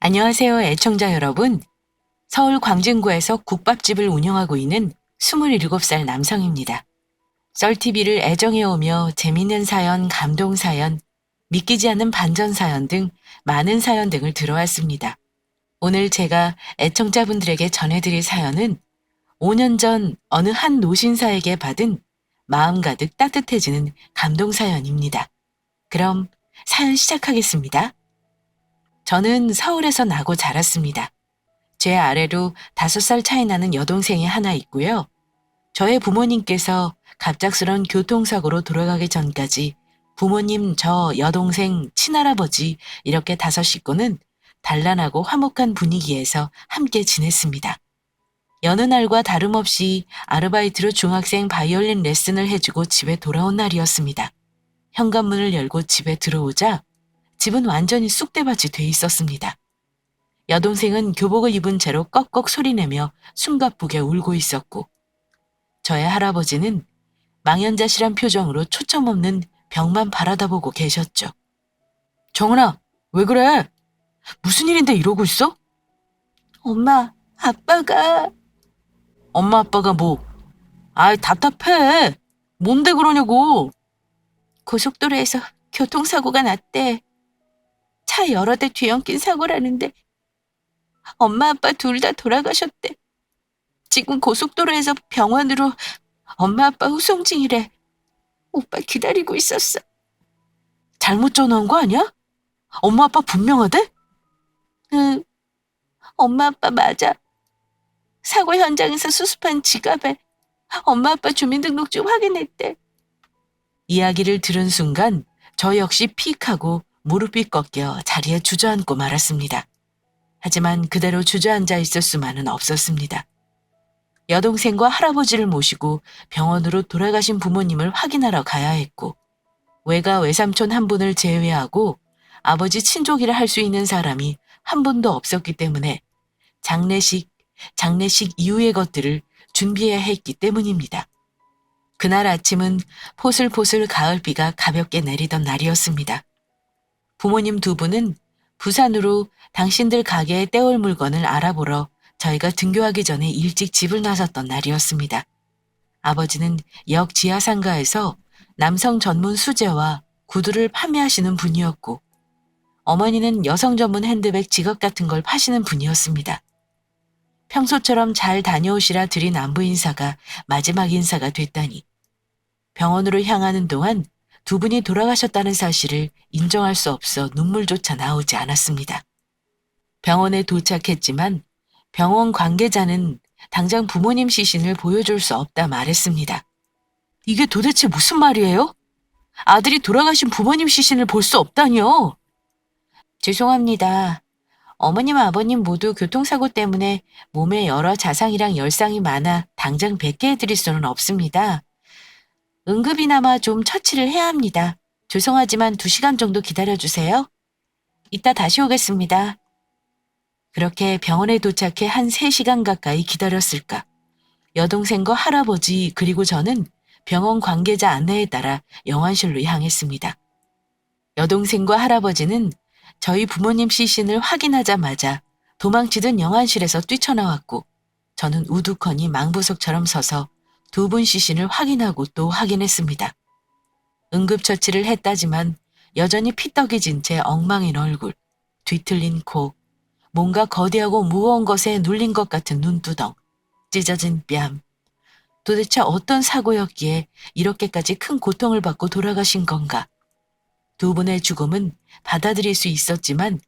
안녕하세요, 애청자 여러분. 서울 광진구에서 국밥집을 운영하고 있는 27살 남성입니다. 썰TV를 애정해오며 재밌는 사연, 감동 사연, 믿기지 않는 반전 사연 등 많은 사연 등을 들어왔습니다. 오늘 제가 애청자분들에게 전해드릴 사연은 5년 전 어느 한 노신사에게 받은 마음 가득 따뜻해지는 감동 사연입니다. 그럼 사연 시작하겠습니다. 저는 서울에서 나고 자랐습니다. 제 아래로 5살 차이 나는 여동생이 하나 있고요. 저의 부모님께서 갑작스런 교통사고로 돌아가기 전까지 부모님, 저, 여동생, 친할아버지 이렇게 5 식구는 단란하고 화목한 분위기에서 함께 지냈습니다. 여느 날과 다름없이 아르바이트로 중학생 바이올린 레슨을 해주고 집에 돌아온 날이었습니다. 현관문을 열고 집에 들어오자 집은 완전히 쑥대밭이 돼 있었습니다. 여동생은 교복을 입은 채로 꺽꺽 소리내며 숨가쁘게 울고 있었고 저의 할아버지는 망연자실한 표정으로 초점 없는 벽만 바라다보고 계셨죠. 정은아, 왜 그래? 무슨 일인데 이러고 있어? 엄마, 아빠가... 엄마 아빠가 뭐? 아이 답답해. 뭔데 그러냐고. 고속도로에서 교통사고가 났대. 차 여러 대 뒤엉킨 사고라는데 엄마 아빠 둘 다 돌아가셨대. 지금 고속도로에서 병원으로 엄마 아빠 후송 중이래. 오빠 기다리고 있었어. 잘못 전화한 거 아니야? 엄마 아빠 분명하대? 응, 엄마 아빠 맞아. 사고 현장에서 수습한 지갑에 엄마 아빠 주민등록증 확인했대. 이야기를 들은 순간 저 역시 픽 하고 무릎이 꺾여 자리에 주저앉고 말았습니다. 하지만 그대로 주저앉아 있을 수만은 없었습니다. 여동생과 할아버지를 모시고 병원으로 돌아가신 부모님을 확인하러 가야 했고 외가 외삼촌 한 분을 제외하고 아버지 친족이라 할 수 있는 사람이 한 분도 없었기 때문에 장례식 이후의 것들을 준비해야 했기 때문입니다. 그날 아침은 포슬포슬 가을비가 가볍게 내리던 날이었습니다. 부모님 2분은 부산으로 당신들 가게에 떼올 물건을 알아보러 저희가 등교하기 전에 일찍 집을 나섰던 날이었습니다. 아버지는 역 지하상가에서 남성 전문 수제와 구두를 판매하시는 분이었고 어머니는 여성 전문 핸드백 지갑 같은 걸 파시는 분이었습니다. 평소처럼 잘 다녀오시라 드린 안부 인사가 마지막 인사가 됐다니 병원으로 향하는 동안 2분이 돌아가셨다는 사실을 인정할 수 없어 눈물조차 나오지 않았습니다. 병원에 도착했지만 병원 관계자는 당장 부모님 시신을 보여줄 수 없다 말했습니다. 이게 도대체 무슨 말이에요? 아들이 돌아가신 부모님 시신을 볼 수 없다니요? 죄송합니다. 어머님, 아버님 모두 교통사고 때문에 몸에 여러 자상이랑 열상이 많아 당장 뵙게 해드릴 수는 없습니다. 응급이나마 좀 처치를 해야 합니다. 죄송하지만 2시간 정도 기다려주세요. 이따 다시 오겠습니다. 그렇게 병원에 도착해 한 3시간 가까이 기다렸을까. 여동생과 할아버지 그리고 저는 병원 관계자 안내에 따라 영안실로 향했습니다. 여동생과 할아버지는 저희 부모님 시신을 확인하자마자 도망치던 영안실에서 뛰쳐나왔고 저는 우두커니 망부석처럼 서서 2분 시신을 확인하고 또 확인했습니다. 응급처치를 했다지만 여전히 피떡이진 채 엉망인 얼굴, 뒤틀린 코, 뭔가 거대하고 무거운 것에 눌린 것 같은 눈두덩, 찢어진 뺨. 도대체 어떤 사고였기에 이렇게까지 큰 고통을 받고 돌아가신 건가? 2분의 죽음은 받아들일 수 있었지만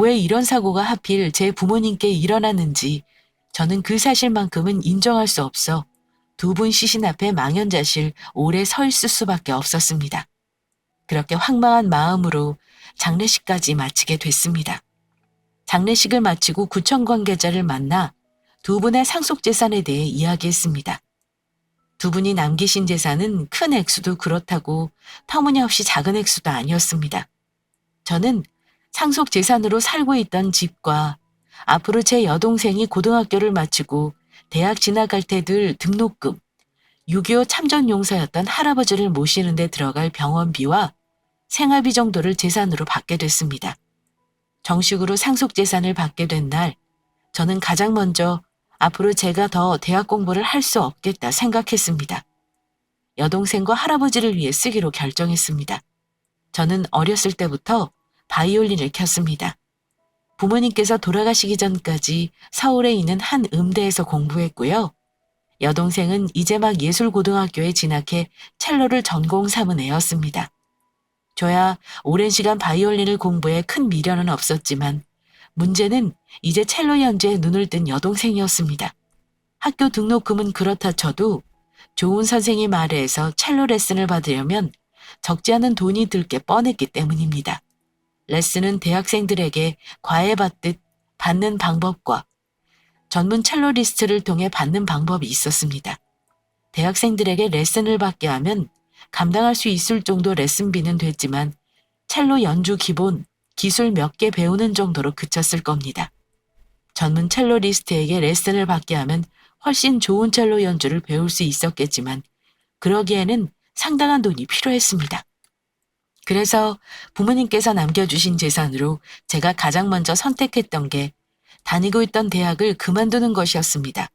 왜 이런 사고가 하필 제 부모님께 일어났는지 저는 그 사실만큼은 인정할 수 없어 2분 시신 앞에 망연자실 오래 서 있을 수밖에 없었습니다. 그렇게 황망한 마음으로 장례식까지 마치게 됐습니다. 장례식을 마치고 구청 관계자를 만나 2분의 상속재산에 대해 이야기했습니다. 2분이 남기신 재산은 큰 액수도 그렇다고 터무니없이 작은 액수도 아니었습니다. 저는 상속재산으로 살고 있던 집과 앞으로 제 여동생이 고등학교를 마치고 대학 진학할 때들 등록금, 6.25 참전용사였던 할아버지를 모시는 데 들어갈 병원비와 생활비 정도를 재산으로 받게 됐습니다. 정식으로 상속재산을 받게 된 날, 저는 가장 먼저 앞으로 제가 더 대학 공부를 할 수 없겠다 생각했습니다. 여동생과 할아버지를 위해 쓰기로 결정했습니다. 저는 어렸을 때부터 바이올린을 켰습니다. 부모님께서 돌아가시기 전까지 서울에 있는 한 음대에서 공부했고요. 여동생은 이제 막 예술고등학교에 진학해 첼로를 전공 삼은 애였습니다. 저야 오랜 시간 바이올린을 공부해 큰 미련은 없었지만 문제는 이제 첼로 연주에 눈을 뜬 여동생이었습니다. 학교 등록금은 그렇다 쳐도 좋은 선생님 아래에서 첼로 레슨을 받으려면 적지 않은 돈이 들 게 뻔했기 때문입니다. 레슨은 대학생들에게 과외받듯 받는 방법과 전문 첼로 리스트를 통해 받는 방법이 있었습니다. 대학생들에게 레슨을 받게 하면 감당할 수 있을 정도 레슨비는 됐지만 첼로 연주 기본, 기술 몇 개 배우는 정도로 그쳤을 겁니다. 전문 첼로 리스트에게 레슨을 받게 하면 훨씬 좋은 첼로 연주를 배울 수 있었겠지만 그러기에는 상당한 돈이 필요했습니다. 그래서 부모님께서 남겨주신 재산으로 제가 가장 먼저 선택했던 게 다니고 있던 대학을 그만두는 것이었습니다.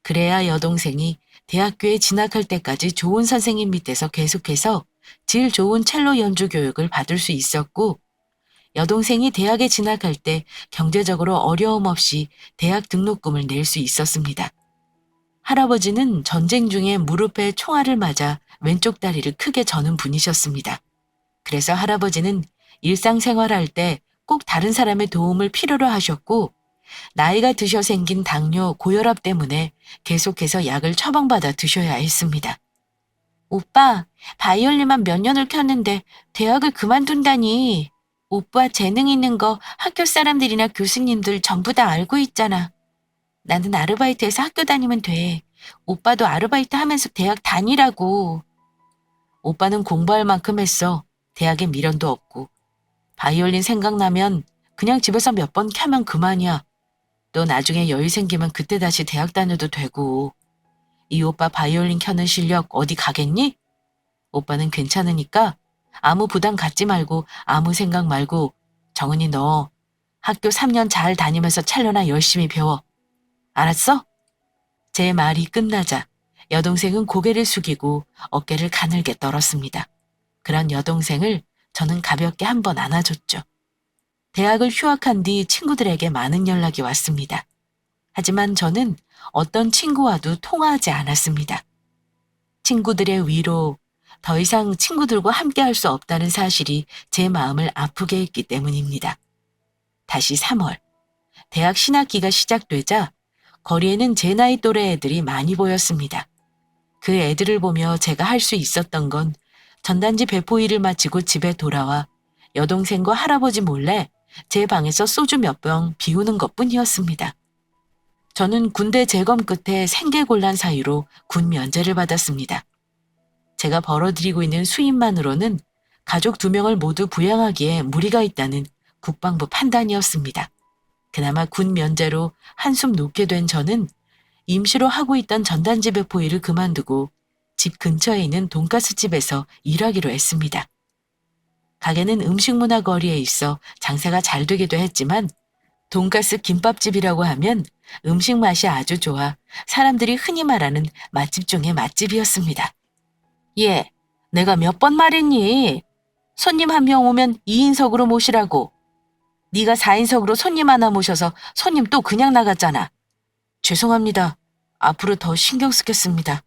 그래야 여동생이 대학교에 진학할 때까지 좋은 선생님 밑에서 계속해서 질 좋은 첼로 연주 교육을 받을 수 있었고 여동생이 대학에 진학할 때 경제적으로 어려움 없이 대학 등록금을 낼 수 있었습니다. 할아버지는 전쟁 중에 무릎에 총알을 맞아 왼쪽 다리를 크게 저는 분이셨습니다. 그래서 할아버지는 일상생활할 때 꼭 다른 사람의 도움을 필요로 하셨고 나이가 드셔 생긴 당뇨, 고혈압 때문에 계속해서 약을 처방받아 드셔야 했습니다. 오빠, 바이올린만 몇 년을 켰는데 대학을 그만둔다니. 오빠 재능 있는 거 학교 사람들이나 교수님들 전부 다 알고 있잖아. 나는 아르바이트해서 학교 다니면 돼. 오빠도 아르바이트 하면서 대학 다니라고. 오빠는 공부할 만큼 했어. 대학에 미련도 없고. 바이올린 생각나면 그냥 집에서 몇 번 켜면 그만이야. 또 나중에 여유 생기면 그때 다시 대학 다녀도 되고. 이 오빠 바이올린 켜는 실력 어디 가겠니? 오빠는 괜찮으니까 아무 부담 갖지 말고 아무 생각 말고 정은이 너 학교 3년 잘 다니면서 첼로나 열심히 배워. 알았어? 제 말이 끝나자 여동생은 고개를 숙이고 어깨를 가늘게 떨었습니다. 그런 여동생을 저는 가볍게 한번 안아줬죠. 대학을 휴학한 뒤 친구들에게 많은 연락이 왔습니다. 하지만 저는 어떤 친구와도 통화하지 않았습니다. 친구들의 위로, 더 이상 친구들과 함께 할 수 없다는 사실이 제 마음을 아프게 했기 때문입니다. 다시 3월, 대학 신학기가 시작되자 거리에는 제 나이 또래 애들이 많이 보였습니다. 그 애들을 보며 제가 할 수 있었던 건 전단지 배포 일을 마치고 집에 돌아와 여동생과 할아버지 몰래 제 방에서 소주 몇 병 비우는 것뿐이었습니다. 저는 군대 재검 끝에 생계곤란 사유로 군 면제를 받았습니다. 제가 벌어들이고 있는 수입만으로는 가족 2명을 모두 부양하기에 무리가 있다는 국방부 판단이었습니다. 그나마 군 면제로 한숨 놓게 된 저는 임시로 하고 있던 전단지 배포 일을 그만두고 집 근처에 있는 돈가스 집에서 일하기로 했습니다. 가게는 음식문화 거리에 있어 장사가 잘 되기도 했지만 돈가스 김밥집이라고 하면 음식 맛이 아주 좋아 사람들이 흔히 말하는 맛집 중의 맛집이었습니다. 예, 내가 몇 번 말했니? 손님 1명 오면 2인석으로 모시라고. 네가 4인석으로 손님 하나 모셔서 손님 또 그냥 나갔잖아. 죄송합니다. 앞으로 더 신경 쓰겠습니다.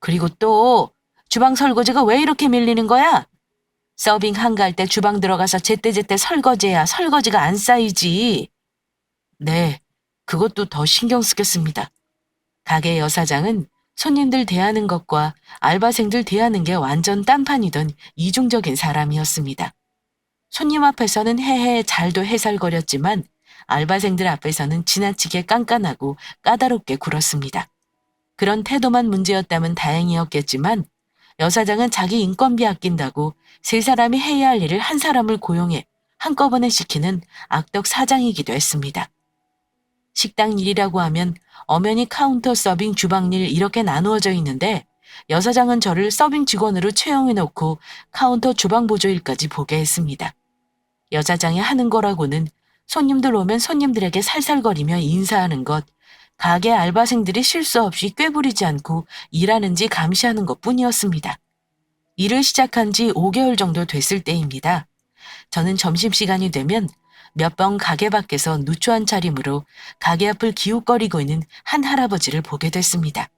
그리고 또 주방 설거지가 왜 이렇게 밀리는 거야? 서빙 한가할 때 주방 들어가서 제때제때 설거지해야 설거지가 안 쌓이지. 네, 그것도 더 신경 쓰겠습니다. 가게 여사장은 손님들 대하는 것과 알바생들 대하는 게 완전 딴판이던 이중적인 사람이었습니다. 손님 앞에서는 헤헤 잘도 해살거렸지만 알바생들 앞에서는 지나치게 깐깐하고 까다롭게 굴었습니다. 그런 태도만 문제였다면 다행이었겠지만 여사장은 자기 인건비 아낀다고 3사람이 해야 할 일을 한 사람을 고용해 한꺼번에 시키는 악덕 사장이기도 했습니다. 식당 일이라고 하면 엄연히 카운터 서빙 주방 일 이렇게 나누어져 있는데 여사장은 저를 서빙 직원으로 채용해놓고 카운터 주방 보조 일까지 보게 했습니다. 여사장이 하는 거라고는 손님들 오면 손님들에게 살살거리며 인사하는 것, 가게 알바생들이 실수 없이 꾀부리지 않고 일하는지 감시하는 것뿐이었습니다. 일을 시작한 지 5개월 정도 됐을 때입니다. 저는 점심시간이 되면 몇 번 가게 밖에서 누추한 차림으로 가게 앞을 기웃거리고 있는 한 할아버지를 보게 됐습니다.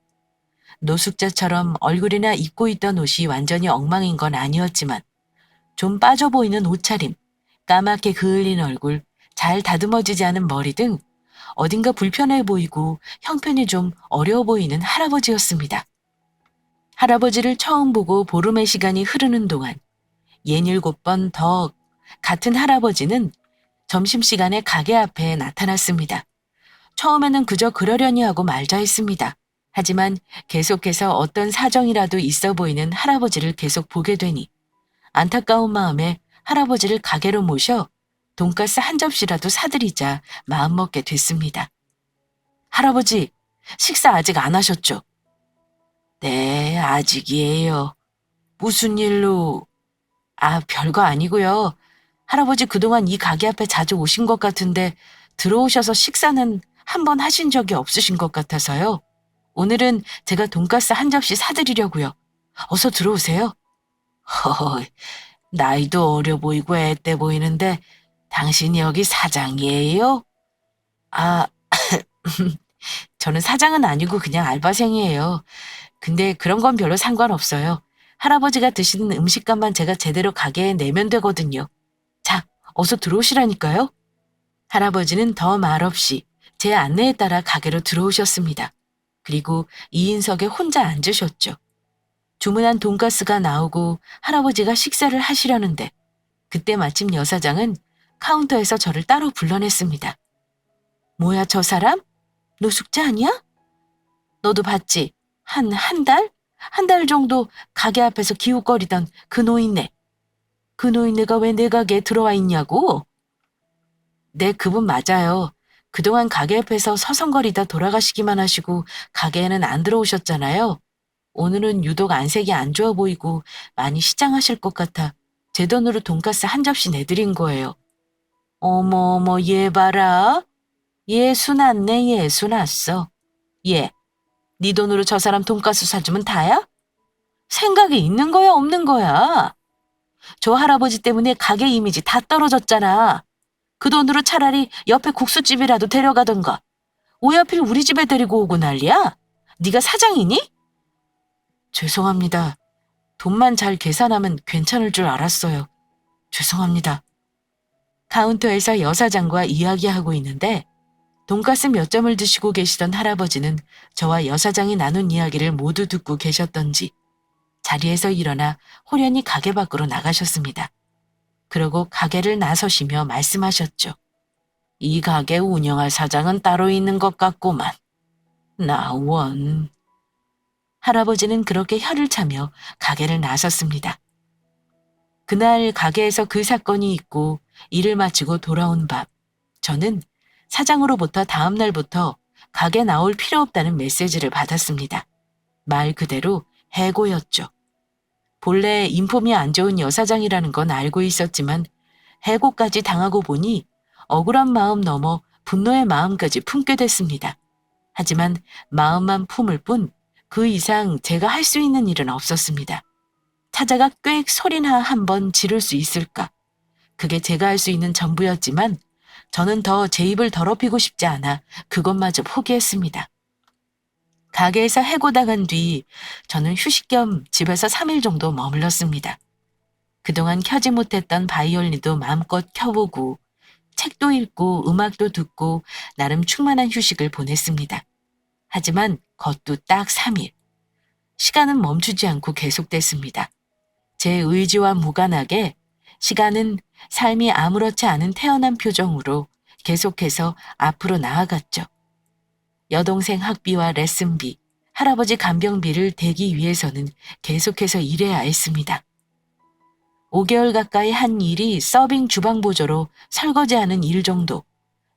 노숙자처럼 얼굴이나 입고 있던 옷이 완전히 엉망인 건 아니었지만 좀 빠져 보이는 옷차림, 까맣게 그을린 얼굴, 잘 다듬어지지 않은 머리 등 어딘가 불편해 보이고 형편이 좀 어려워 보이는 할아버지였습니다. 할아버지를 처음 보고 보름의 시간이 흐르는 동안 67번 더 같은 할아버지는 점심시간에 가게 앞에 나타났습니다. 처음에는 그저 그러려니 하고 말자 했습니다. 하지만 계속해서 어떤 사정이라도 있어 보이는 할아버지를 계속 보게 되니 안타까운 마음에 할아버지를 가게로 모셔 돈가스 한 접시라도 사드리자 마음먹게 됐습니다. 할아버지, 식사 아직 안 하셨죠? 네, 아직이에요. 무슨 일로? 별거 아니고요. 할아버지 그동안 이 가게 앞에 자주 오신 것 같은데 들어오셔서 식사는 한 번 하신 적이 없으신 것 같아서요. 오늘은 제가 돈가스 한 접시 사드리려고요. 어서 들어오세요. 허허, 나이도 어려 보이고 앳돼 보이는데 당신이 여기 사장이에요? 아, 저는 사장은 아니고 그냥 알바생이에요. 근데 그런 건 별로 상관없어요. 할아버지가 드시는 음식값만 제가 제대로 가게에 내면 되거든요. 자, 어서 들어오시라니까요. 할아버지는 더 말없이 제 안내에 따라 가게로 들어오셨습니다. 그리고 2인석에 혼자 앉으셨죠. 주문한 돈가스가 나오고 할아버지가 식사를 하시려는데 그때 마침 여사장은 카운터에서 저를 따로 불러냈습니다. 뭐야 저 사람? 노숙자 아니야? 너도 봤지? 한 달? 한 달 정도 가게 앞에서 기웃거리던 그 노인네. 그 노인네가 왜 내 가게에 들어와 있냐고? 네, 그분 맞아요. 그동안 가게 앞에서 서성거리다 돌아가시기만 하시고 가게에는 안 들어오셨잖아요. 오늘은 유독 안색이 안 좋아 보이고 많이 시장하실 것 같아 제 돈으로 돈가스 한 접시 내드린 거예요. 어머 얘 봐라. 예수 났네 예수 났어. 얘, 네 돈으로 저 사람 돈가스 사주면 다야? 생각이 있는 거야 없는 거야? 저 할아버지 때문에 가게 이미지 다 떨어졌잖아. 그 돈으로 차라리 옆에 국수집이라도 데려가던가. 왜 하필 우리 집에 데리고 오고 난리야? 네가 사장이니? 죄송합니다. 돈만 잘 계산하면 괜찮을 줄 알았어요. 죄송합니다. 카운터에서 여사장과 이야기하고 있는데 돈가스 몇 점을 드시고 계시던 할아버지는 저와 여사장이 나눈 이야기를 모두 듣고 계셨던지 자리에서 일어나 호련히 가게 밖으로 나가셨습니다. 그러고 가게를 나서시며 말씀하셨죠. 이 가게 운영할 사장은 따로 있는 것 같구만. 나 원. 할아버지는 그렇게 혀를 차며 가게를 나섰습니다. 그날 가게에서 그 사건이 있고 일을 마치고 돌아온 밤, 저는 사장으로부터 다음 날부터 가게 나올 필요 없다는 메시지를 받았습니다. 말 그대로 해고였죠. 본래 인품이 안 좋은 여사장이라는 건 알고 있었지만 해고까지 당하고 보니 억울한 마음 넘어 분노의 마음까지 품게 됐습니다. 하지만 마음만 품을 뿐 그 이상 제가 할 수 있는 일은 없었습니다. 찾아가 꽥 소리나 한번 지를 수 있을까? 그게 제가 할 수 있는 전부였지만 저는 더 제 입을 더럽히고 싶지 않아 그것마저 포기했습니다. 가게에서 해고당한 뒤 저는 휴식 겸 집에서 3일 정도 머물렀습니다. 그동안 켜지 못했던 바이올린도 마음껏 켜보고 책도 읽고 음악도 듣고 나름 충만한 휴식을 보냈습니다. 하지만 그것도 딱 3일. 시간은 멈추지 않고 계속됐습니다. 제 의지와 무관하게 시간은 삶이 아무렇지 않은 태연한 표정으로 계속해서 앞으로 나아갔죠. 여동생 학비와 레슨비, 할아버지 간병비를 대기 위해서는 계속해서 일해야 했습니다. 5개월 가까이 한 일이 서빙 주방 보조로 설거지하는 일 정도,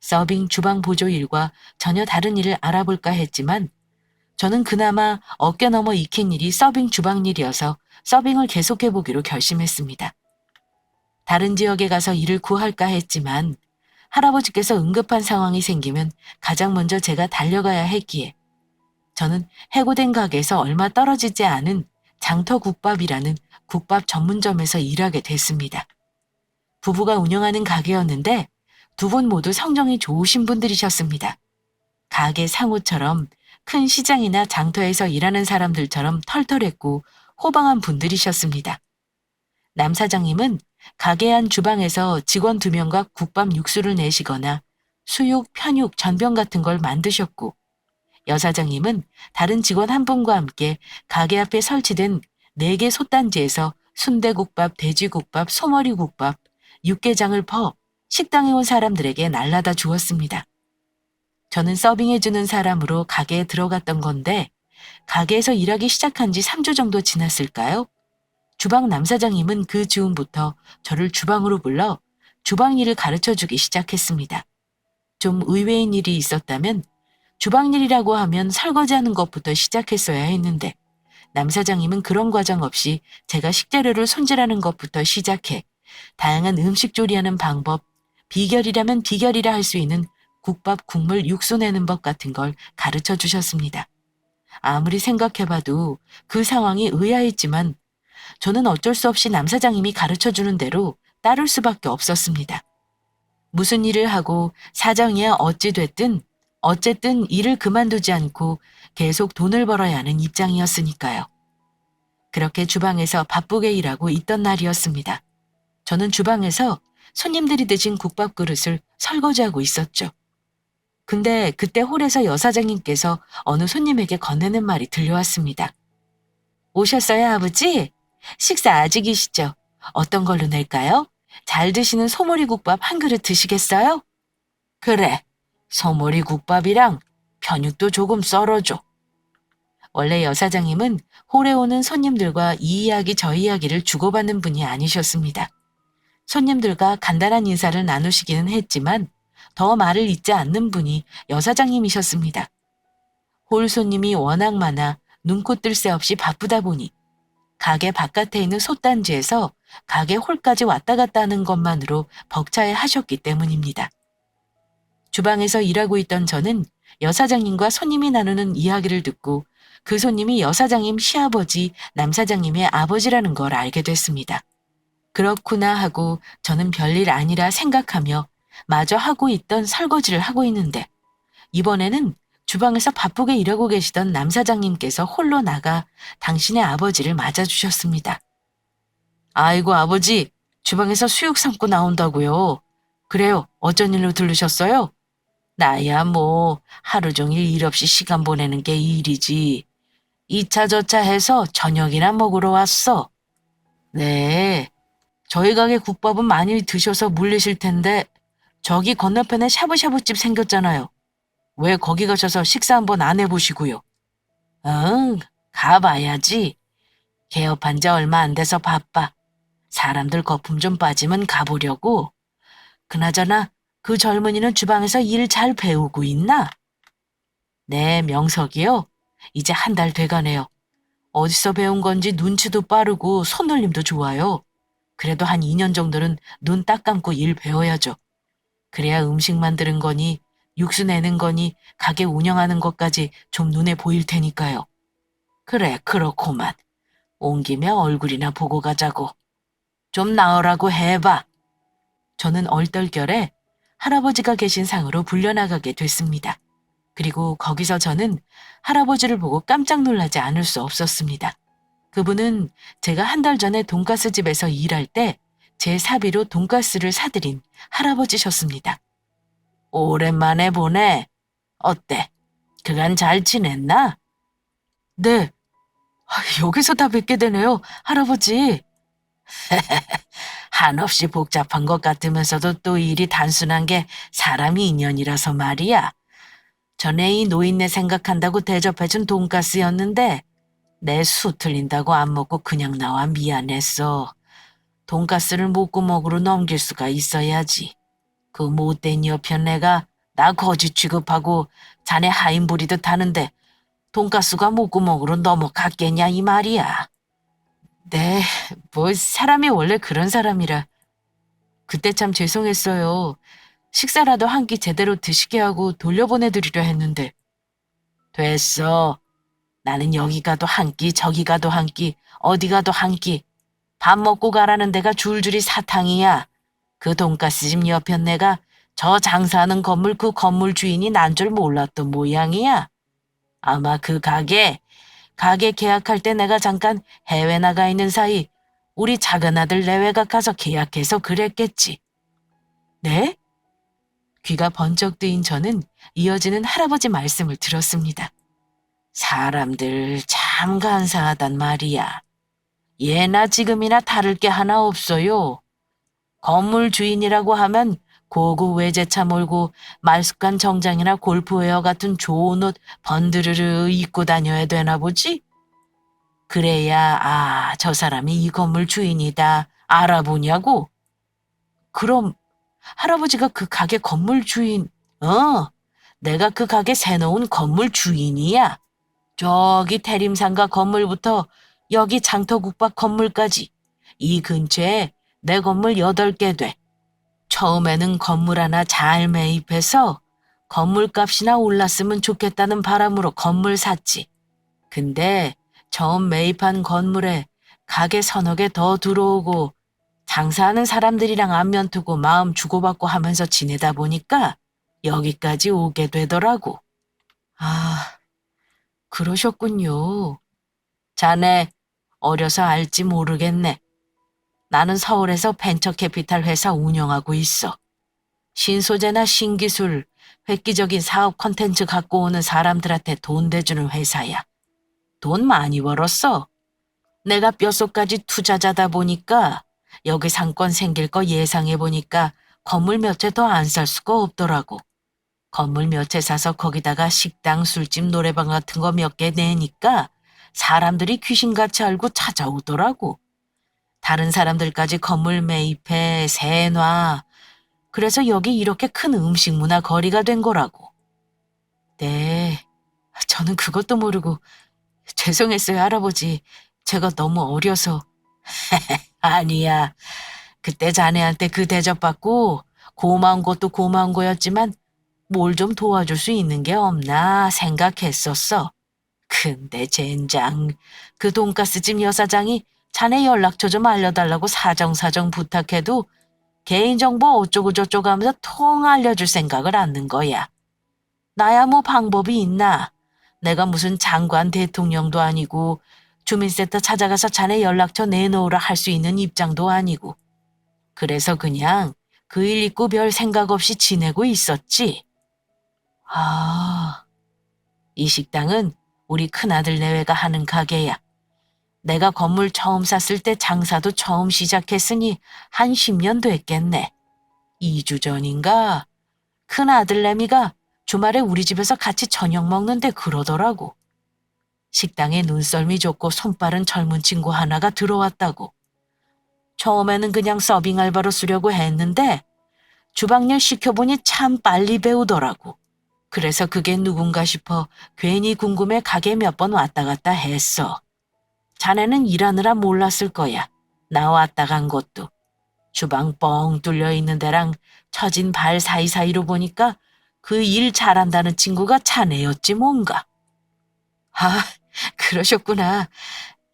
서빙 주방 보조 일과 전혀 다른 일을 알아볼까 했지만 저는 그나마 어깨 넘어 익힌 일이 서빙 주방 일이어서 서빙을 계속해보기로 결심했습니다. 다른 지역에 가서 일을 구할까 했지만 할아버지께서 응급한 상황이 생기면 가장 먼저 제가 달려가야 했기에 저는 해고된 가게에서 얼마 떨어지지 않은 장터국밥이라는 국밥 전문점에서 일하게 됐습니다. 부부가 운영하는 가게였는데 두 분 모두 성정이 좋으신 분들이셨습니다. 가게 상호처럼 큰 시장이나 장터에서 일하는 사람들처럼 털털했고 호방한 분들이셨습니다. 남 사장님은 가게 안 주방에서 직원 2명과 국밥 육수를 내시거나 수육, 편육, 전병 같은 걸 만드셨고 여 사장님은 다른 직원 한 분과 함께 가게 앞에 설치된 4개 솥단지에서 순대국밥, 돼지국밥, 소머리국밥, 육개장을 퍼 식당에 온 사람들에게 날라다 주었습니다. 저는 서빙해주는 사람으로 가게에 들어갔던 건데 가게에서 일하기 시작한 지 3주 정도 지났을까요? 주방 남사장님은 그 즈음부터 저를 주방으로 불러 주방 일을 가르쳐주기 시작했습니다. 좀 의외인 일이 있었다면 주방 일이라고 하면 설거지하는 것부터 시작했어야 했는데 남사장님은 그런 과정 없이 제가 식재료를 손질하는 것부터 시작해 다양한 음식 조리하는 방법, 비결이라면 비결이라 할 수 있는 국밥, 국물, 육수 내는 법 같은 걸 가르쳐 주셨습니다. 아무리 생각해봐도 그 상황이 의아했지만 저는 어쩔 수 없이 남 사장님이 가르쳐 주는 대로 따를 수밖에 없었습니다. 무슨 일을 하고 사정이야 어찌 됐든 어쨌든 일을 그만두지 않고 계속 돈을 벌어야 하는 입장이었으니까요. 그렇게 주방에서 바쁘게 일하고 있던 날이었습니다. 저는 주방에서 손님들이 드신 국밥 그릇을 설거지하고 있었죠. 근데 그때 홀에서 여사장님께서 어느 손님에게 건네는 말이 들려왔습니다. 오셨어요, 아버지? 식사 아직이시죠? 어떤 걸로 낼까요? 잘 드시는 소머리국밥 한 그릇 드시겠어요? 그래, 소머리국밥이랑 편육도 조금 썰어줘. 원래 여사장님은 홀에 오는 손님들과 이 이야기 저 이야기를 주고받는 분이 아니셨습니다. 손님들과 간단한 인사를 나누시기는 했지만 더 말을 잇지 않는 분이 여사장님이셨습니다. 홀 손님이 워낙 많아 눈코 뜰 새 없이 바쁘다 보니 가게 바깥에 있는 솥단지에서 가게 홀까지 왔다 갔다 하는 것만으로 벅차해 하셨기 때문입니다. 주방에서 일하고 있던 저는 여사장님과 손님이 나누는 이야기를 듣고 그 손님이 여사장님 시아버지 남사장님의 아버지라는 걸 알게 됐습니다. 그렇구나 하고 저는 별일 아니라 생각하며 마저 하고 있던 설거지를 하고 있는데 이번에는 주방에서 바쁘게 일하고 계시던 남 사장님께서 홀로 나가 당신의 아버지를 맞아주셨습니다. 아이고 아버지, 주방에서 수육 삶고 나온다고요. 그래요, 어쩐 일로 들르셨어요? 나야 뭐 하루 종일 일 없이 시간 보내는 게 일이지. 이차 저차 해서 저녁이나 먹으러 왔어. 네, 저희 가게 국밥은 많이 드셔서 물리실 텐데 저기 건너편에 샤브샤브집 생겼잖아요. 왜 거기 가셔서 식사 한번 안 해보시고요? 응, 가봐야지. 개업한 지 얼마 안 돼서 바빠. 사람들 거품 좀 빠지면 가보려고. 그나저나 그 젊은이는 주방에서 일 잘 배우고 있나? 네, 명석이요. 이제 한 달 돼가네요. 어디서 배운 건지 눈치도 빠르고 손놀림도 좋아요. 그래도 한 2년 정도는 눈 딱 감고 일 배워야죠. 그래야 음식 만드는 거니 육수 내는 거니 가게 운영하는 것까지 좀 눈에 보일 테니까요. 그래, 그렇구만. 온 김에 얼굴이나 보고 가자고. 좀 나으라고 해봐. 저는 얼떨결에 할아버지가 계신 상으로 불려나가게 됐습니다. 그리고 거기서 저는 할아버지를 보고 깜짝 놀라지 않을 수 없었습니다. 그분은 제가 한 달 전에 돈가스 집에서 일할 때 제 사비로 돈가스를 사드린 할아버지셨습니다. 오랜만에 보네. 어때? 그간 잘 지냈나? 네. 여기서 다 뵙게 되네요, 할아버지. 한없이 복잡한 것 같으면서도 또 일이 단순한 게 사람이 인연이라서 말이야. 전에 이 노인네 생각한다고 대접해준 돈가스였는데 내 수 틀린다고 안 먹고 그냥 나와 미안했어. 돈가스를 목구멍으로 넘길 수가 있어야지. 그 못된 여편 내가 나 거지 취급하고 자네 하인 부리듯 하는데 돈가스가 목구멍으로 넘어갔겠냐 이 말이야. 네, 뭐 사람이 원래 그런 사람이라. 그때 참 죄송했어요. 식사라도 한 끼 제대로 드시게 하고 돌려보내드리려 했는데. 됐어. 나는 여기 가도 한 끼, 저기 가도 한 끼, 어디 가도 한 끼. 밥 먹고 가라는 데가 줄줄이 사탕이야. 그 돈가스집 옆에 내가 저 장사하는 건물 그 건물 주인이 난 줄 몰랐던 모양이야. 아마 그 가게 계약할 때 내가 잠깐 해외 나가 있는 사이 우리 작은 아들 내외가 가서 계약해서 그랬겠지. 네? 귀가 번쩍 뜨인 저는 이어지는 할아버지 말씀을 들었습니다. 사람들 참 간사하단 말이야. 예나 지금이나 다를 게 하나 없어요. 건물 주인이라고 하면 고급 외제차 몰고 말쑥한 정장이나 골프웨어 같은 좋은 옷 번드르르 입고 다녀야 되나 보지? 그래야 저 사람이 이 건물 주인이다 알아보냐고? 그럼 할아버지가 그 가게 건물 주인, 내가 그 가게 새놓은 건물 주인이야. 저기 태림상가 건물부터 여기 장터국밥 건물까지 이 근처에 내 건물 8개 돼. 처음에는 건물 하나 잘 매입해서 건물값이나 올랐으면 좋겠다는 바람으로 건물 샀지. 근데 처음 매입한 건물에 가게 서너 개 더 들어오고 장사하는 사람들이랑 안면 두고 마음 주고받고 하면서 지내다 보니까 여기까지 오게 되더라고. 아, 그러셨군요. 자네 어려서 알지 모르겠네. 나는 서울에서 벤처캐피탈 회사 운영하고 있어. 신소재나 신기술, 획기적인 사업 콘텐츠 갖고 오는 사람들한테 돈 대주는 회사야. 돈 많이 벌었어. 내가 뼛속까지 투자자다 보니까 여기 상권 생길 거 예상해 보니까 건물 몇 채 더 안 살 수가 없더라고. 건물 몇 채 사서 거기다가 식당, 술집, 노래방 같은 거 몇 개 내니까 사람들이 귀신같이 알고 찾아오더라고. 다른 사람들까지 건물 매입해, 세놔. 그래서 여기 이렇게 큰 음식 문화 거리가 된 거라고. 네, 저는 그것도 모르고 죄송했어요, 할아버지. 제가 너무 어려서. 아니야. 그때 자네한테 그 대접받고 고마운 것도 고마운 거였지만 뭘 좀 도와줄 수 있는 게 없나 생각했었어. 근데 젠장, 그 돈가스집 여사장이 자네 연락처 좀 알려달라고 사정사정 부탁해도 개인정보 어쩌고저쩌고 하면서 통 알려줄 생각을 않는 거야. 나야 뭐 방법이 있나? 내가 무슨 장관 대통령도 아니고 주민센터 찾아가서 자네 연락처 내놓으라 할 수 있는 입장도 아니고. 그래서 그냥 그 일 있고 별 생각 없이 지내고 있었지. 이 식당은 우리 큰아들 내외가 하는 가게야. 내가 건물 처음 샀을 때 장사도 처음 시작했으니 한 10년 됐겠네. 2주 전인가 큰아들 내미가 주말에 우리 집에서 같이 저녁 먹는데 그러더라고. 식당에 눈썰미 좋고 손빠른 젊은 친구 하나가 들어왔다고. 처음에는 그냥 서빙 알바로 쓰려고 했는데 주방일 시켜보니 참 빨리 배우더라고. 그래서 그게 누군가 싶어 괜히 궁금해 가게 몇 번 왔다 갔다 했어. 자네는 일하느라 몰랐을 거야. 나 왔다 간 것도. 주방 뻥 뚫려 있는 데랑 처진 발 사이사이로 보니까 그 일 잘한다는 친구가 자네였지 뭔가. 아, 그러셨구나.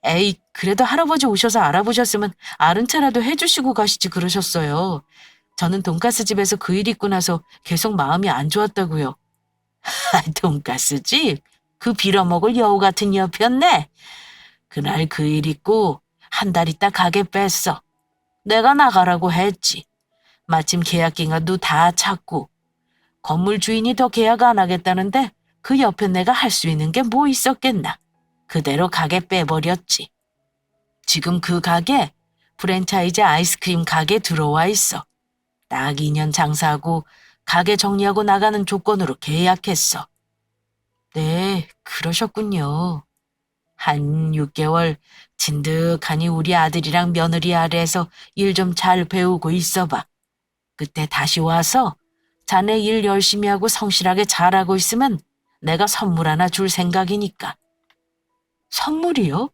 에이, 그래도 할아버지 오셔서 알아보셨으면 아는 차라도 해주시고 가시지 그러셨어요. 저는 돈가스 집에서 그 일 있고 나서 계속 마음이 안 좋았다고요. 돈가스 집? 그 빌어먹을 여우 같은 여편네. 그날 그 일 있고 한 달 있다 가게 뺐어. 내가 나가라고 했지. 마침 계약기간도 다 찼고 건물 주인이 더 계약 안 하겠다는데 그 옆에 내가 할 수 있는 게 뭐 있었겠나. 그대로 가게 빼버렸지. 지금 그 가게 프랜차이즈 아이스크림 가게 들어와 있어. 딱 2년 장사하고 가게 정리하고 나가는 조건으로 계약했어. 네, 그러셨군요. 한 6개월 진득하니 우리 아들이랑 며느리 아래에서 일 좀 잘 배우고 있어봐. 그때 다시 와서 자네 일 열심히 하고 성실하게 잘하고 있으면 내가 선물 하나 줄 생각이니까. 선물이요?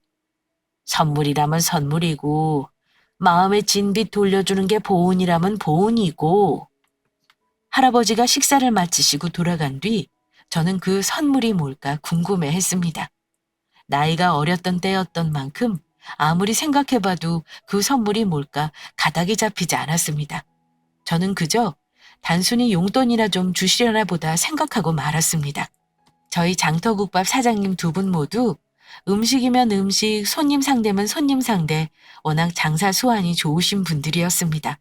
선물이라면 선물이고 마음의 진빚 돌려주는 게 보은이라면 보은이고. 할아버지가 식사를 마치시고 돌아간 뒤 저는 그 선물이 뭘까 궁금해했습니다. 나이가 어렸던 때였던 만큼 아무리 생각해봐도 그 선물이 뭘까 가닥이 잡히지 않았습니다. 저는 그저 단순히 용돈이나 좀 주시려나 보다 생각하고 말았습니다. 저희 장터국밥 사장님 두 분 모두 음식이면 음식, 손님 상대면 손님 상대, 워낙 장사 수완이 좋으신 분들이었습니다.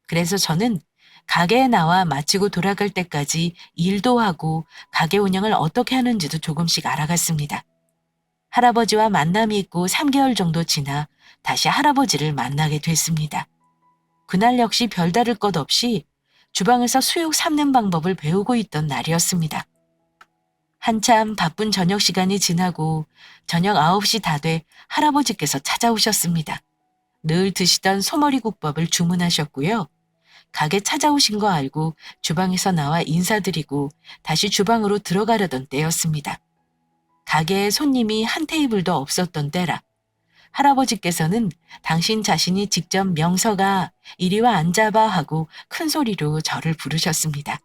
그래서 저는 가게에 나와 마치고 돌아갈 때까지 일도 하고 가게 운영을 어떻게 하는지도 조금씩 알아갔습니다. 할아버지와 만남이 있고 3개월 정도 지나 다시 할아버지를 만나게 됐습니다. 그날 역시 별다를 것 없이 주방에서 수육 삶는 방법을 배우고 있던 날이었습니다. 한참 바쁜 저녁 시간이 지나고 저녁 9시 다 돼 할아버지께서 찾아오셨습니다. 늘 드시던 소머리국밥을 주문하셨고요. 가게 찾아오신 거 알고 주방에서 나와 인사드리고 다시 주방으로 들어가려던 때였습니다. 가게에 손님이 한 테이블도 없었던 때라 할아버지께서는 당신 자신이 직접 명서가 이리 와 앉아봐 하고 큰 소리로 저를 부르셨습니다.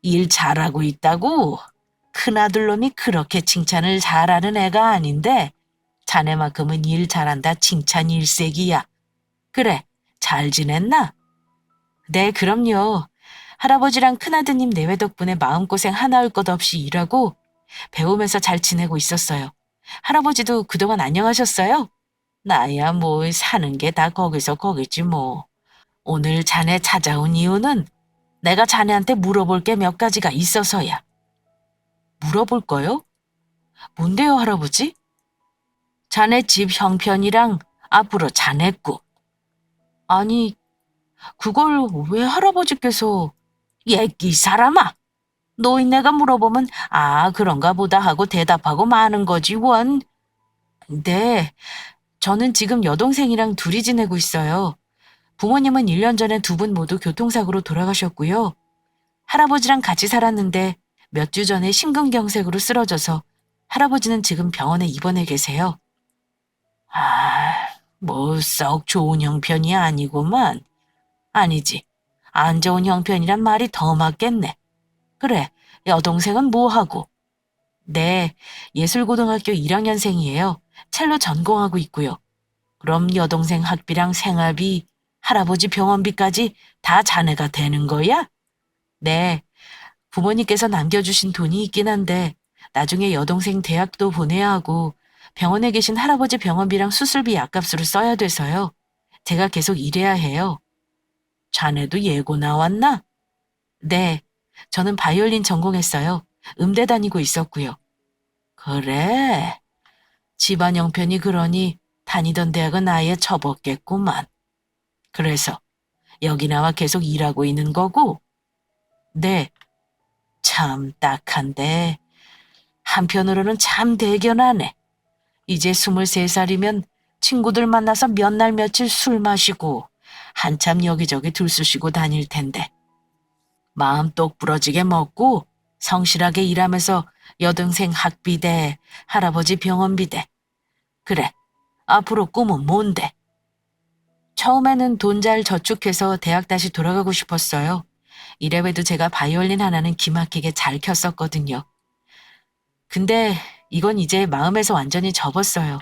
일 잘하고 있다고? 큰아들놈이 그렇게 칭찬을 잘하는 애가 아닌데 자네만큼은 일 잘한다 칭찬 일색이야. 그래, 잘 지냈나? 네, 그럼요. 할아버지랑 큰아드님 내외 덕분에 마음고생 하나올 것 없이 일하고 배우면서 잘 지내고 있었어요. 할아버지도 그동안 안녕하셨어요? 나야 뭐 사는 게 다 거기서 거기지 뭐. 오늘 자네 찾아온 이유는 내가 자네한테 물어볼 게 몇 가지가 있어서야. 물어볼 거요? 뭔데요, 할아버지? 자네 집 형편이랑 앞으로 자네 꾸. 아니, 그걸 왜 할아버지께서 예끼 사람아. 노인네가 물어보면 아 그런가 보다 하고 대답하고 마는 거지 원. 네, 저는 지금 여동생이랑 둘이 지내고 있어요. 부모님은 1년 전에 두 분 모두 교통사고로 돌아가셨고요. 할아버지랑 같이 살았는데 몇 주 전에 심근경색으로 쓰러져서 할아버지는 지금 병원에 입원해 계세요. 아, 뭐 썩 좋은 형편이 아니구만. 아니지, 안 좋은 형편이란 말이 더 맞겠네. 그래, 여동생은 뭐하고? 네, 예술고등학교 1학년생이에요. 첼로 전공하고 있고요. 그럼 여동생 학비랑 생활비, 할아버지 병원비까지 다 자네가 되는 거야? 네, 부모님께서 남겨주신 돈이 있긴 한데 나중에 여동생 대학도 보내야 하고 병원에 계신 할아버지 병원비랑 수술비 약값으로 써야 돼서요. 제가 계속 일해야 해요. 자네도 예고 나왔나? 네, 저는 바이올린 전공했어요. 음대 다니고 있었고요. 그래, 집안 형편이 그러니 다니던 대학은 아예 접었겠구만. 그래서 여기 나와 계속 일하고 있는 거고? 네, 참 딱한데 한편으로는 참 대견하네. 이제 23살이면 친구들 만나서 몇 날 며칠 술 마시고 한참 여기저기 들쑤시고 다닐 텐데 마음 똑 부러지게 먹고 성실하게 일하면서 여동생 학비대, 할아버지 병원비대. 그래, 앞으로 꿈은 뭔데? 처음에는 돈 잘 저축해서 대학 다시 돌아가고 싶었어요. 이래봬도 제가 바이올린 하나는 기막히게 잘 켰었거든요. 근데 이건 이제 마음에서 완전히 접었어요.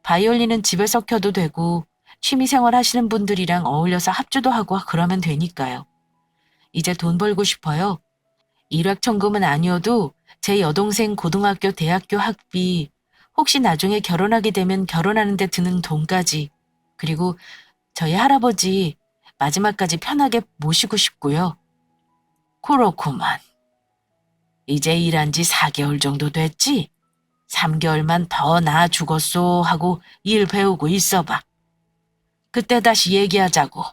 바이올린은 집에서 켜도 되고 취미생활 하시는 분들이랑 어울려서 합주도 하고 그러면 되니까요. 이제 돈 벌고 싶어요. 일확천금은 아니어도 제 여동생 고등학교, 대학교 학비, 혹시 나중에 결혼하게 되면 결혼하는 데 드는 돈까지, 그리고 저희 할아버지 마지막까지 편하게 모시고 싶고요. 그렇구만. 이제 일한 지 4개월 정도 됐지? 3개월만 더 나 죽었소 하고 일 배우고 있어봐. 그때 다시 얘기하자고.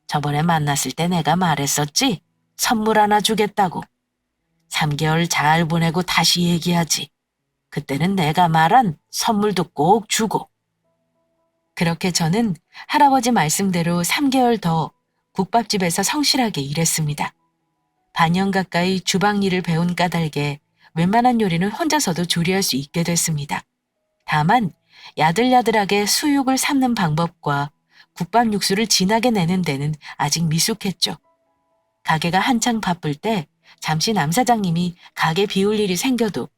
저번에 만났을 때 내가 말했었지? 선물 하나 주겠다고. 3개월 잘 보내고 다시 얘기하지. 그때는 내가 말한 선물도 꼭 주고. 그렇게 저는 할아버지 말씀대로 3개월 더 국밥집에서 성실하게 일했습니다. 반년 가까이 주방 일을 배운 까닭에 웬만한 요리는 혼자서도 조리할 수 있게 됐습니다. 다만 야들야들하게 수육을 삶는 방법과 국밥 육수를 진하게 내는 데는 아직 미숙했죠. 가게가 한창 바쁠 때 잠시 남 사장님이 가게 비울 일이 생겨도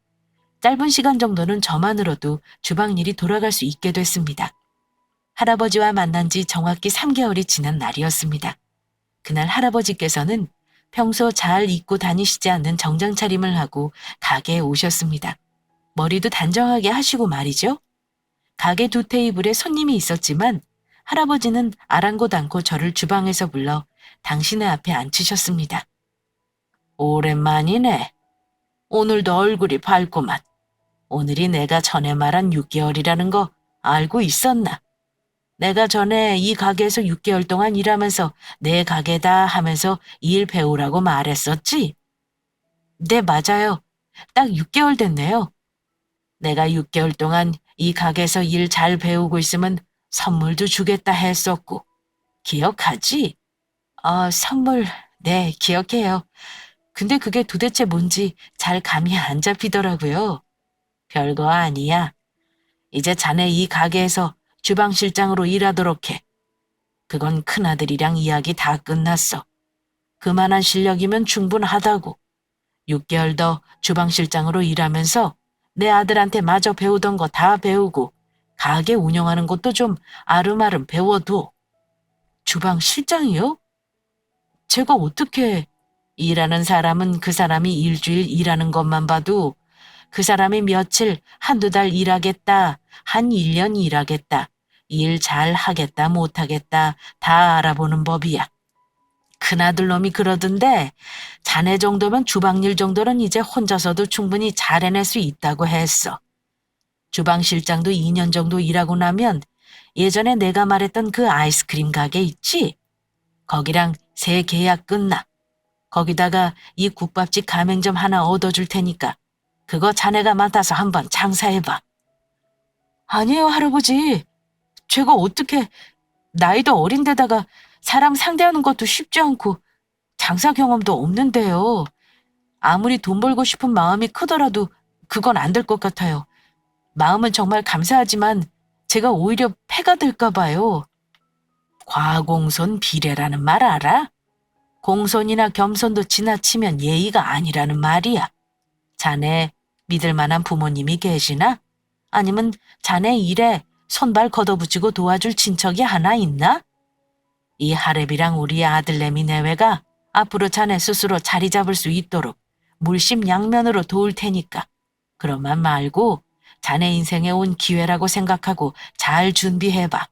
짧은 시간 정도는 저만으로도 주방 일이 돌아갈 수 있게 됐습니다. 할아버지와 만난 지 정확히 3개월이 지난 날이었습니다. 그날 할아버지께서는 평소 잘 입고 다니시지 않는 정장 차림을 하고 가게에 오셨습니다. 머리도 단정하게 하시고 말이죠. 가게 두 테이블에 손님이 있었지만 할아버지는 아랑곳 않고 저를 주방에서 불러 당신의 앞에 앉히셨습니다. 오랜만이네. 오늘도 얼굴이 밝구만. 오늘이 내가 전에 말한 6개월이라는 거 알고 있었나? 내가 전에 이 가게에서 6개월 동안 일하면서 내 가게다 하면서 일 배우라고 말했었지? 네, 맞아요. 딱 6개월 됐네요. 내가 6개월 동안 이 가게에서 일 잘 배우고 있으면 선물도 주겠다 했었고. 기억하지? 선물, 네, 기억해요. 근데 그게 도대체 뭔지 잘 감이 안 잡히더라고요. 별거 아니야. 이제 자네 이 가게에서 주방실장으로 일하도록 해. 그건 큰아들이랑 이야기 다 끝났어. 그만한 실력이면 충분하다고. 6개월 더 주방실장으로 일하면서 내 아들한테 마저 배우던 거 다 배우고 가게 운영하는 것도 좀 아름아름 배워둬. 주방실장이요? 제가 어떻게... 일하는 사람은 그 사람이 일주일 일하는 것만 봐도 그 사람이 며칠, 한두 달 일하겠다, 한 1년 일하겠다, 일 잘 하겠다, 못하겠다 다 알아보는 법이야. 큰아들 놈이 그러던데 자네 정도면 주방일 정도는 이제 혼자서도 충분히 잘 해낼 수 있다고 했어. 주방실장도 2년 정도 일하고 나면 예전에 내가 말했던 그 아이스크림 가게 있지? 거기랑 새 계약 끝나. 거기다가 이 국밥집 가맹점 하나 얻어줄 테니까 그거 자네가 맡아서 한번 장사해봐. 아니에요, 할아버지. 제가 어떻게... 나이도 어린데다가 사람 상대하는 것도 쉽지 않고 장사 경험도 없는데요. 아무리 돈 벌고 싶은 마음이 크더라도 그건 안 될 것 같아요. 마음은 정말 감사하지만 제가 오히려 폐가 될까 봐요. 과공손 비례라는 말 알아? 공손이나 겸손도 지나치면 예의가 아니라는 말이야. 자네 믿을 만한 부모님이 계시나? 아니면 자네 일에 손발 걷어붙이고 도와줄 친척이 하나 있나? 이 하랩이랑 우리 아들내미 내외가 앞으로 자네 스스로 자리 잡을 수 있도록 물심양면으로 도울 테니까 그런만 말고 자네 인생에 온 기회라고 생각하고 잘 준비해봐.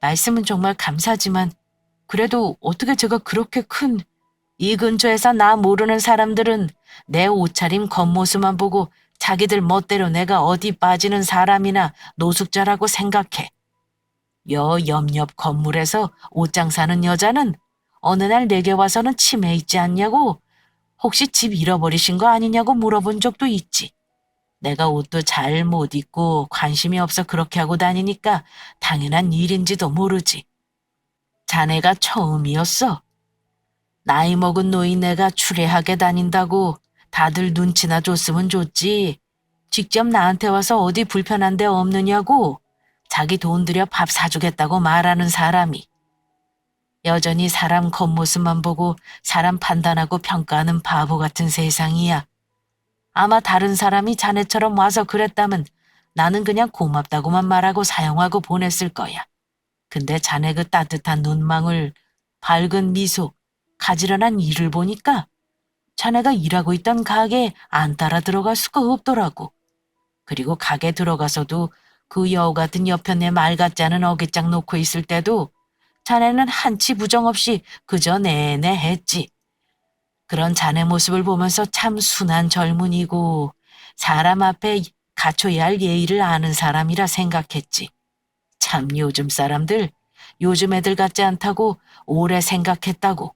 말씀은 정말 감사하지만 그래도 어떻게 제가 그렇게 큰... 이 근처에서 나 모르는 사람들은 내 옷차림 겉모습만 보고 자기들 멋대로 내가 어디 빠지는 사람이나 노숙자라고 생각해. 옆 건물에서 옷장 사는 여자는 어느 날 내게 와서는 치매 있지 않냐고, 혹시 집 잃어버리신 거 아니냐고 물어본 적도 있지. 내가 옷도 잘 못 입고 관심이 없어 그렇게 하고 다니니까 당연한 일인지도 모르지. 자네가 처음이었어. 나이 먹은 노인네가 추레하게 다닌다고 다들 눈치나 줬으면 좋지. 직접 나한테 와서 어디 불편한 데 없느냐고 자기 돈 들여 밥 사주겠다고 말하는 사람이. 여전히 사람 겉모습만 보고 사람 판단하고 평가하는 바보 같은 세상이야. 아마 다른 사람이 자네처럼 와서 그랬다면 나는 그냥 고맙다고만 말하고 사용하고 보냈을 거야. 근데 자네 그 따뜻한 눈망울, 밝은 미소, 가지런한 일을 보니까 자네가 일하고 있던 가게에 안 따라 들어갈 수가 없더라고. 그리고 가게 들어가서도 그 여우 같은 옆편에 말 같지 않은 어깃장 놓고 있을 때도 자네는 한치 부정 없이 그저 내내 했지. 그런 자네 모습을 보면서 참 순한 젊은이고 사람 앞에 갖춰야 할 예의를 아는 사람이라 생각했지. 참 요즘 사람들, 요즘 애들 같지 않다고 오래 생각했다고.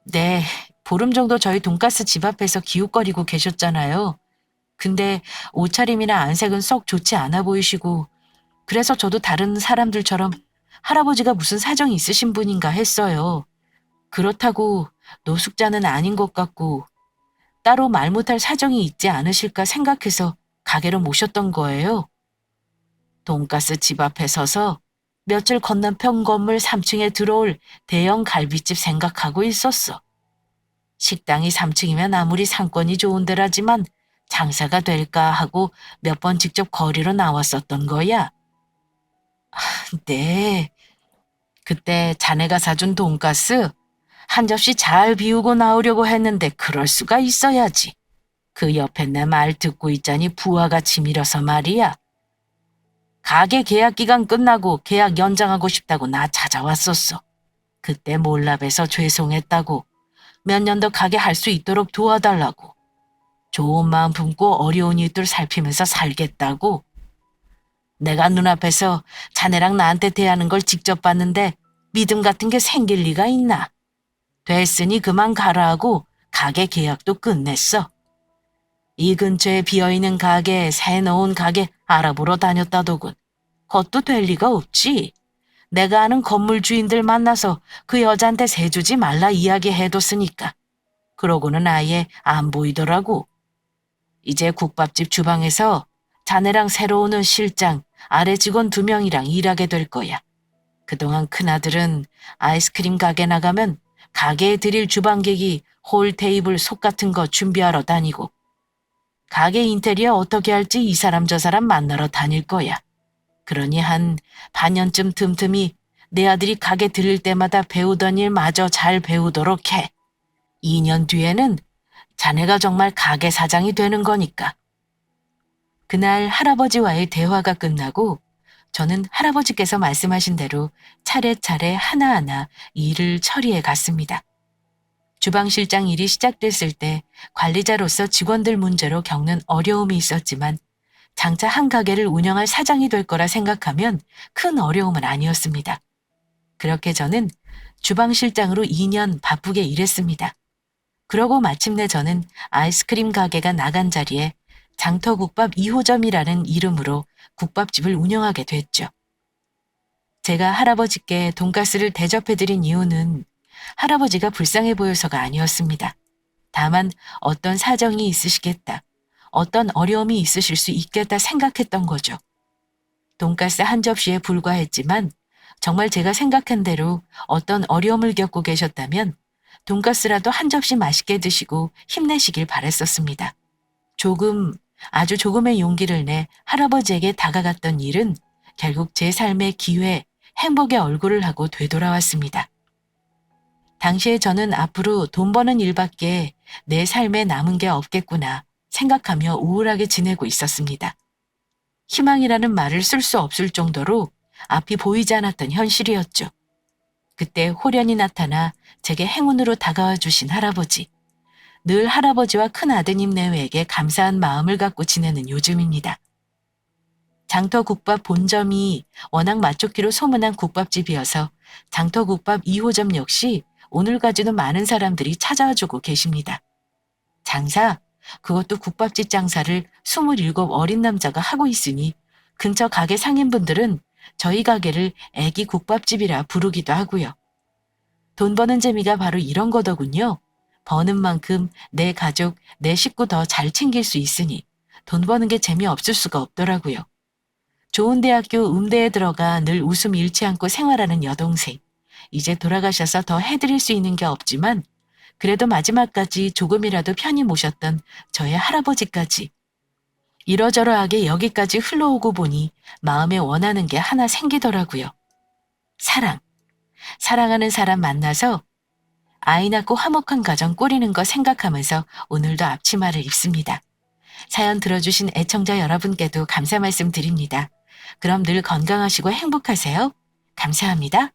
네, 보름 정도 저희 돈가스 집 앞에서 기웃거리고 계셨잖아요. 근데 옷차림이나 안색은 썩 좋지 않아 보이시고 그래서 저도 다른 사람들처럼 할아버지가 무슨 사정이 있으신 분인가 했어요. 그렇다고 노숙자는 아닌 것 같고 따로 말 못할 사정이 있지 않으실까 생각해서 가게로 모셨던 거예요. 돈가스 집 앞에 서서 며칠 건너편 건물 3층에 들어올 대형 갈비집 생각하고 있었어. 식당이 3층이면 아무리 상권이 좋은 데라지만 장사가 될까 하고 몇 번 직접 거리로 나왔었던 거야. 네. 그때 자네가 사준 돈가스 한 접시 잘 비우고 나오려고 했는데 그럴 수가 있어야지. 그 옆에 내 말 듣고 있자니 부하가 치밀어서 말이야. 가게 계약 기간 끝나고 계약 연장하고 싶다고 나 찾아왔었어. 그때 몰라봬서 죄송했다고. 몇 년 더 가게 할 수 있도록 도와달라고. 좋은 마음 품고 어려운 이웃들 살피면서 살겠다고. 내가 눈앞에서 자네랑 나한테 대하는 걸 직접 봤는데 믿음 같은 게 생길 리가 있나. 됐으니 그만 가라 하고 가게 계약도 끝냈어. 이 근처에 비어있는 가게, 새 넣은 가게 알아보러 다녔다더군. 그것도 될 리가 없지. 내가 아는 건물 주인들 만나서 그 여자한테 세 주지 말라 이야기해뒀으니까. 그러고는 아예 안 보이더라고. 이제 국밥집 주방에서 자네랑 새로 오는 실장, 아래 직원 2명이랑 일하게 될 거야. 그동안 큰아들은 아이스크림 가게 나가면 가게에 들일 주방객이 홀 테이블 속 같은 거 준비하러 다니고 가게 인테리어 어떻게 할지 이 사람 저 사람 만나러 다닐 거야. 그러니 한 반년쯤 틈틈이 내 아들이 가게 들릴 때마다 배우던 일 마저 잘 배우도록 해. 2년 뒤에는 자네가 정말 가게 사장이 되는 거니까. 그날 할아버지와의 대화가 끝나고 저는 할아버지께서 말씀하신 대로 차례차례 하나하나 일을 처리해 갔습니다. 주방실장 일이 시작됐을 때 관리자로서 직원들 문제로 겪는 어려움이 있었지만 장차 한 가게를 운영할 사장이 될 거라 생각하면 큰 어려움은 아니었습니다. 그렇게 저는 주방실장으로 2년 바쁘게 일했습니다. 그러고 마침내 저는 아이스크림 가게가 나간 자리에 장터국밥 2호점이라는 이름으로 국밥집을 운영하게 됐죠. 제가 할아버지께 돈가스를 대접해드린 이유는 할아버지가 불쌍해 보여서가 아니었습니다. 다만 어떤 사정이 있으시겠다, 어떤 어려움이 있으실 수 있겠다 생각했던 거죠. 돈가스 한 접시에 불과했지만 정말 제가 생각한 대로 어떤 어려움을 겪고 계셨다면 돈가스라도 한 접시 맛있게 드시고 힘내시길 바랬었습니다. 아주 조금의 용기를 내 할아버지에게 다가갔던 일은 결국 제 삶의 기회, 행복의 얼굴을 하고 되돌아왔습니다. 당시에 저는 앞으로 돈 버는 일밖에 내 삶에 남은 게 없겠구나 생각하며 우울하게 지내고 있었습니다. 희망이라는 말을 쓸 수 없을 정도로 앞이 보이지 않았던 현실이었죠. 그때 홀연히 나타나 제게 행운으로 다가와 주신 할아버지. 늘 할아버지와 큰아드님 내외에게 감사한 마음을 갖고 지내는 요즘입니다. 장터국밥 본점이 워낙 맛좋기로 소문난 국밥집이어서 장터국밥 2호점 역시 오늘까지도 많은 사람들이 찾아와주고 계십니다. 장사, 그것도 국밥집 장사를 27 어린 남자가 하고 있으니 근처 가게 상인분들은 저희 가게를 애기 국밥집이라 부르기도 하고요. 돈 버는 재미가 바로 이런 거더군요. 버는 만큼 내 가족, 내 식구 더 잘 챙길 수 있으니 돈 버는 게 재미없을 수가 없더라고요. 좋은 대학교 음대에 들어가 늘 웃음 잃지 않고 생활하는 여동생. 이제 돌아가셔서 더 해드릴 수 있는 게 없지만 그래도 마지막까지 조금이라도 편히 모셨던 저의 할아버지까지 이러저러하게 여기까지 흘러오고 보니 마음에 원하는 게 하나 생기더라고요. 사랑하는 사람 만나서 아이 낳고 화목한 가정 꾸리는 거 생각하면서 오늘도 앞치마를 입습니다. 사연 들어주신 애청자 여러분께도 감사 말씀 드립니다. 그럼 늘 건강하시고 행복하세요. 감사합니다.